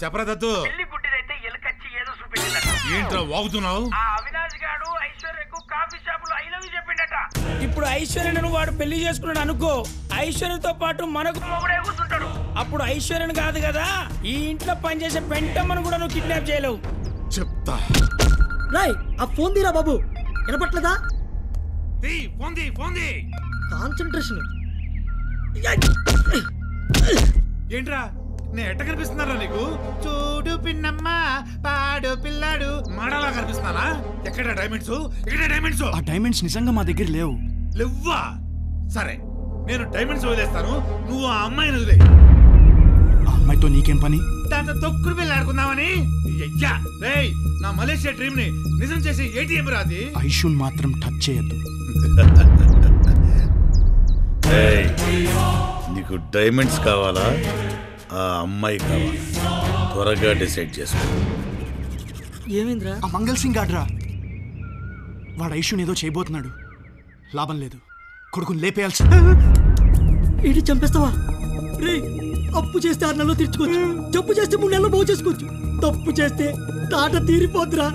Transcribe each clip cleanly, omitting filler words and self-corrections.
చెప్పరా దత్తు. పెళ్లి గుడ్డిదైతే ఎలకచ్చి ఏదో చూపించిందట. ఏంట్రా వాగుతున్నావు? ఆ అవినాష్ గాడు ఐశ్వర్యకు కాఫీ షాపులో ఐ లవ్ యూ చెప్పిండట. ఇప్పుడు ఐశ్వర్యను వాడు పెళ్లి చేసుకున్నాడు అనుకో, ఐశ్వర్యతో పాటు మనకు మొగుడే కూర్చుంటాడు. అప్పుడు ఐశ్వర్యను కాదు కదా, ఈ ఇంట్లో పనిచేసే పెంటమ్మను కూడా నువ్వు కిడ్నాప్ చేయలేవు. చెప్తా. రాయ్ ఆ ఫోన్ తీరా బాబు, వినపట్లేదా? కాన్సంట్రేషన్. ఏంట్రా నేను ఎట్ట కనిపిస్తున్నారా నీకు? చూడు పిన్నమ్మ పాడు పిల్లాడు మాడలా కనిపిస్తున్నానా? ఎక్కడ డైమండ్స్? ఎక్కడ డైమండ్స్? ఆ డైమండ్స్ నిజంగా మా దగ్గర లేవు. లేవ్వా? సరే నేను డైమండ్స్ వదిలేస్తాను, నువ్వు ఆ అమ్మాయిని వదిలే. ఆ అమ్మాయితో నీకేం పని? దాంతో తొక్కుడు పిల్ల ఆడుకుందామని. అయ్యా రేయ్, నా మలేషియా డ్రీమ్ ని నిజం చేసి ఏటీఎం రాది. ఐషున్ మాత్రం టచ్ చేయొద్దు. నీకు డైమండ్స్ కావాలా, ఆ అమ్మాయి కావాలా? త్వరగా డిసైడ్ చేసుకో. ఏమైందిరా? ఆ మంగళ్ సింగ్ గాడ్రా, వాడు ఐషున్ ఏదో చేయబోతున్నాడు. లాభం లేదు, కొడుకుని లేపేయాల్సి. ఇటు చంపేస్తావా? రే అప్పు చేస్తే 6 నెలలు తీర్చుకోవచ్చు, జబ్బు చేస్తే 3 నెలలు బాగు చేసుకోవచ్చు. తప్పు చేస్తే తాట తీరిపోద్దురా.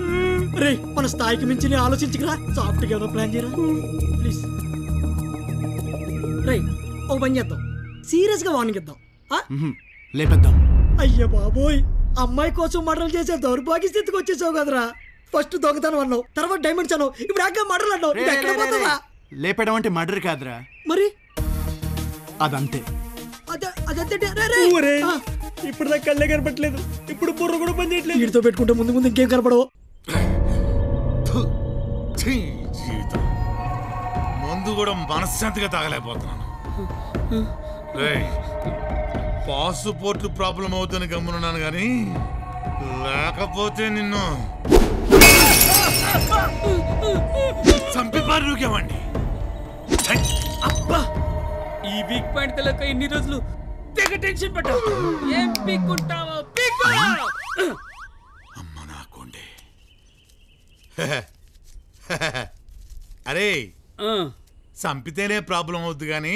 రే మన స్థాయికి మించి నేను ఆలోచించకరా, సాఫ్ట్గా ఏదో ప్లాన్ చేయరా ప్లీజ్. రే ఓ పని చేద్దాం, సీరియస్ గా వార్నింగ్ ఇద్దాం. లేపేద్దాం. అయ్యో బాబోయ్, అమ్మాయి కోసం మర్డర్లు చేసే దౌర్భాగ్య స్థితికి వచ్చేసావు కదరా. ఫస్ట్ దొంగతనం అన్నావు, తర్వాత డైమండ్స్ అన్నావు, ఇప్పుడు యాక్గా మర్డర్లు అన్నావు. ఇది ఎక్కడ పోతుందా? లేపేయడం అంటే మర్డర్ కాదురా, మరి అదంతే. ఇప్పుడు నాకు కళ్ళే కనపట్లేదు, ఇప్పుడు బుర్ర కూడా పని చేయట్లేదు. వీడితో పెట్టుకుంటే ముందు ముందు ఇంకేం కనపడవు. జీవితం మందు కూడా మనశ్శాంతిగా తాగలేకపోతున్నాను. పాస్పోర్ట్ ప్రాబ్లం అవుతుంది గమ్మునున్నాను కానీ, లేకపోతే నిన్ను చంపి పారుకేమండి. అబ్బా ఈ వీక్ పాయింట్ తెలక ఇన్ని రోజులు తెగ టెన్షన్ పడ్డా. ఏం పీక్కుంటావో పీక్కు. అమ్మ నాకుండే. అరే చంపితేనే ప్రాబ్లం అవుద్ది కానీ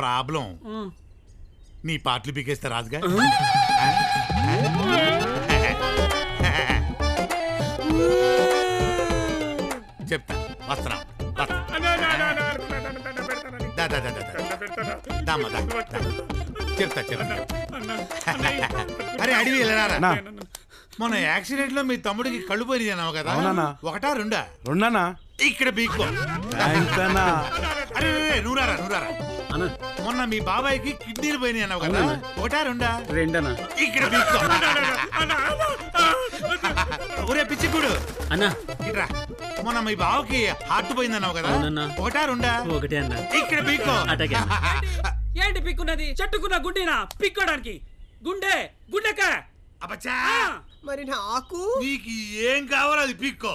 ప్రాబ్లం నీ పాటలు పీకేస్తే రాదుగా. చెప్తా వస్తున్నా. చెప్తా చెప్తా. అరే అడివి వెళ్ళారా? మొన్న యాక్సిడెంట్ లో మీ తమ్ముడికి కళ్ళు పోయి అన్నావు కదా, ఒకటా రెండా? రెండానా? ఇక్కడ బీక్కో. అరే నూరారా నూరారా. మొన్న మీ బాబాయ్కి కిడ్నీలు పోయినాయి అన్నావు కదా, ఒకటా రెండా? రెండనా? ఇక్కడ బీక్కో. ఒరే పిచ్చిగుడు అన్నా ఇట్రా. మొన్న మీ బావకి హార్ట్ పోయింది అన్నావు కదా, ఒకటా రెండా? ఒకటే అన్నా. ఇక్కడ బీక్కో. ఏంటి పిక్కున్నది? చెట్టుకున్న గుండెనా పిక్కోడానికి? గుండె గుండెక. అబ్బచ్చా మరి నాకు నీకు ఏం కావాలో అది పీక్కో.